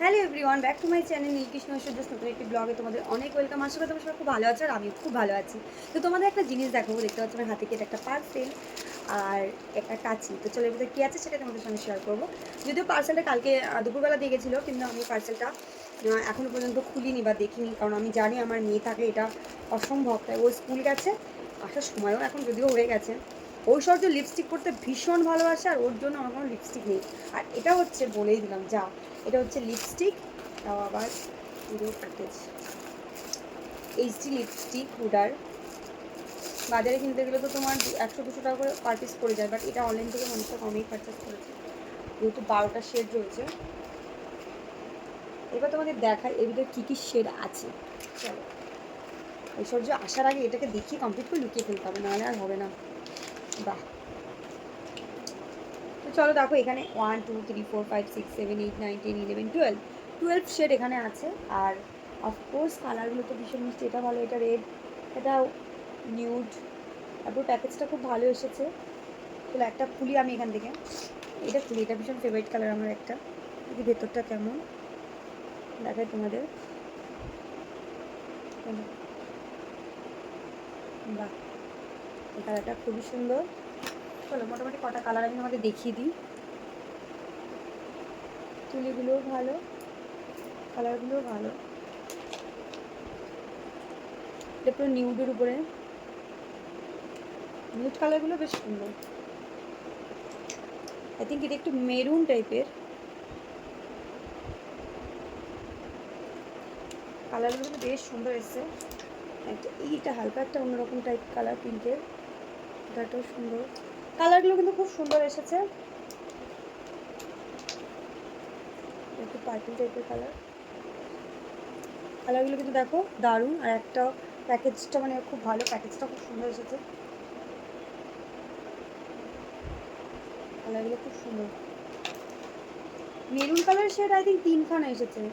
Hello everyone, back to my channel Nilkrishna Aishwarya নতুন একটি ব্লগে তোমাদের অনেক ওয়েলকাম। আশা করি তোমরা সবাই খুব ভালো আছো আর আমি খুব ভালো আছি। তো তোমাদের একটা জিনিস দেখাবো, দেখতে পাচ্ছ আমার হাতে কেটে একটা পার্সেল আর একটা কাঁচি। তো চলো এর ভিতরে কী আছে সেটা তোমাদের সঙ্গে শেয়ার করবো। যদিও পার্সেলটা কালকে দুপুরবেলা দিয়ে গেছিলো, কিন্তু আমি পার্সেলটা এখনও পর্যন্ত খুলিনি বা দেখিনি, কারণ আমি জানি আমার মেয়ে থাকলে এটা অসম্ভব। তাই ও স্কুল গেছে, আসার সময়ও এখন যদিও হয়ে গেছে। ঐশ্বর্য লিপস্টিক পরতে ভীষণ ভালোবাসে আর ওর জন্য আমার কোনো লিপস্টিক নেই। আর এটা হচ্ছে, বলেই দিলাম যা, এটা হচ্ছে লিপস্টিক, তাও আবার পুরো ফুটেজ এইচডি লিপস্টিক হুডার। বাজারে কিনতে গেলে তো তোমার 100-200 টাকা করে পার পিস পড়ে যায়, বাট এটা অনলাইন থেকে মানুষটা কমেই পারচেস করেছে, যেহেতু 12টা শেড রয়েছে। এবার তোমাদের দেখায় এর ভিতরে কী কী শেড আছে। চলো, ঐশ্বর্য আসার আগে এটাকে দেখিয়ে কমপ্লিট করে লুকিয়ে ফেলতে হবে, নাহলে আর হবে না। বাহ, তো চলো দেখো, এখানে 1 2 3 4 5 6 7 8 9 10 11 12 শেড এখানে আছে। আর অফকোর্স কালারগুলো তো ভীষণ মিষ্টি। এটা ভালো, এটা রেড, এটা নিউড। তারপর প্যাকেজটা খুব ভালো এসেছে। তাহলে একটা খুলি আমি এখান থেকে, এটা খুলি। এটা ভীষণ ফেভারিট কালার আমার একটা। দেখি ভেতরটা কেমন দেখায় তোমাদের। বাহ, এই কালারটা খুবই সুন্দর। চলো মোটামুটি কটা কালার আমি তোমাদের দেখিয়ে দিই। তুলিগুলোও ভালো, কালারগুলোও ভালো। এটা পুরো নিউডের উপরে, নিউড কালারগুলো বেশ সুন্দর। আই থিঙ্ক এটা একটু মেরুন টাইপের। কালারগুলো কিন্তু বেশ সুন্দর এসছে। একটা এইটা হালকা একটা অন্যরকম টাইপ কালার, পিঙ্কের। এটাটাও সুন্দর, কালারগুলো কিন্তু খুব সুন্দর এসেছে। একটু পার্পল টাইপের কালার, কালারগুলো কিন্তু দেখো দারুণ। আর একটা প্যাকেজটা মানে খুব ভালো, প্যাকেজটা খুব সুন্দর এসেছে। কালারগুলো খুব সুন্দর। Maroon colour shade I think 3খানা এসেছে।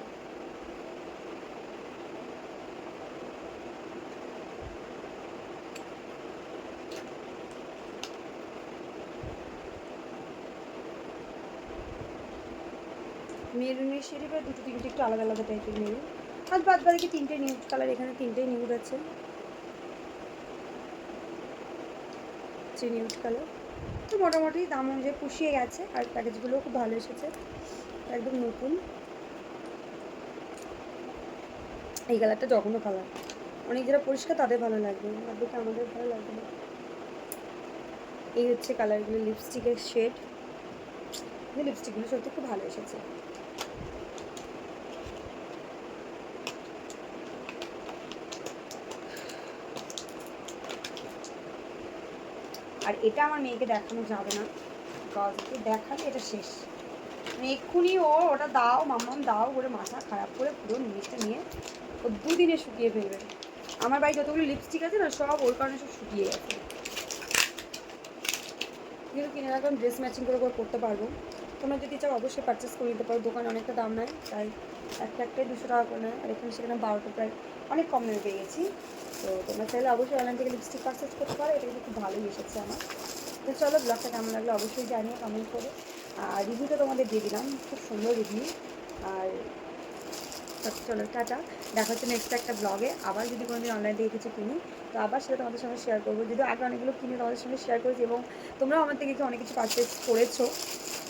মেরুনের শেডে প্রায় 2-3টে একটু আলাদা আলাদা টাইপের মেরুন। আর বাদ বাকি 3টে নিউড কালার, এখানে 3টে নিউড আছে। নিউড কালার তো মোটামুটি দাম অনুযায়ী পুষিয়ে গেছে। আর প্যাকেজগুলোও খুব ভালো এসেছে, একদম নতুন। এই কালারটা জঘন্য কালার, অনেক যারা পরিষ্কার তাদের ভালো লাগবে, আর দেখে আমাদের ভালো লাগবে না। এই হচ্ছে কালারগুলো, লিপস্টিকের শেড। লিপস্টিকগুলো সত্যি খুব ভালো এসেছে। আর এটা আমার মেয়েকে দেখানো যাবে না, বিকজ একে দেখালে এটা শেষ। মানে এক্ষুনি ওটা দাও মাম্মাম দাও করে মাথা খারাপ করে পুরো জিনিসটা নিয়ে ও 2 দিনে শুকিয়ে ফেলবে। আমার বাড়ি যতগুলো লিপস্টিক আছে না, সব ওর কারণে সব শুকিয়ে গেছে। যেহেতু কিনে রাখলাম, ড্রেস ম্যাচিং করে করতে পারবো। তোমরা যদি চাও অবশ্যই পারচেস করে নিতে পারো, দোকানে অনেকটা দাম নেয়, তাই একটাই 200 টাকা করে নেয়। আর এখানে সেখানে 12টা প্রায় অনেক কম দামে পেয়ে গেছি। তো তোমরা চাইলে অবশ্যই অনলাইন থেকে লিপস্টিক পারচেস করতে পারো। এটা কিন্তু খুব ভালোই এসেছে আমার। তো চলো, ব্লগটা কেমন লাগলো অবশ্যই জানিও কমেন্ট করে। আর রিভিউটা তোমাদের দিয়ে দিলাম, খুব সুন্দর রিভিউ। আর চলো টাটা, দেখা হচ্ছে নেক্সট একটা ব্লগে। আবার যদি কোনোদিন অনলাইন থেকে কিছু কিনি তো আবার সেটা তোমাদের সঙ্গে শেয়ার করবো। যদিও আগে অনেকগুলো কিনে তোমাদের সঙ্গে শেয়ার করেছি, এবং তোমরাও আমার থেকে অনেক কিছু পারচেস করেছো।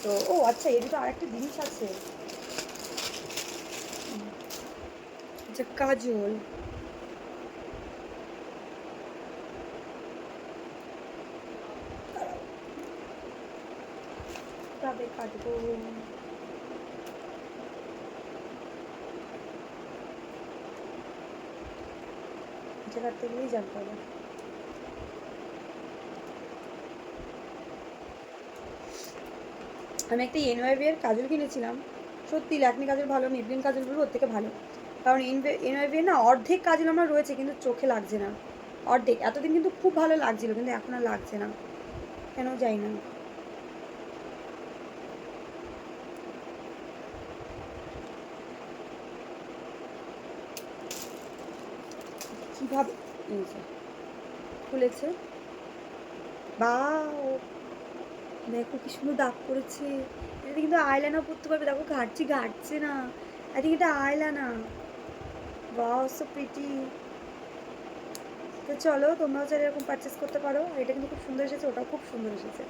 তো ও আচ্ছা, এর ভিতরে আরেকটা জিনিস আছে, আচ্ছা কাজল। তবে কাটবো, এটা কাটতে গেলেই জানতে হবে। আমি একটা এনওয়াইভি এর কাজল কিনেছিলাম, সত্যি ল্যাকমি কাজল ভালো, মেবলিন কাজল বলবো ওর থেকে ভালো। কারণ এনওয়াইভি না অর্ধেক কাজল আমার রয়েছে, কিন্তু চোখে লাগছে না অর্ধেক। এতদিন কিন্তু খুব ভালো লাগছিল, কিন্তু এখন আর লাগছে না, কেন যাই না। কীভাবে এই যে খুলেছে, বা দেখো কি সুন্দর দাগ করেছে। এটাতে কিন্তু আইলাইনার পরতে পারবে। দেখো ঘাটছে না, আই থিঙ্ক এটা আইলানা। Wow so pretty. তো চলো তোমরাও চাইলে এরকম পারচেস করতে পারো। এটা কিন্তু খুব সুন্দর এসেছে, ওটাও খুব সুন্দর এসেছে।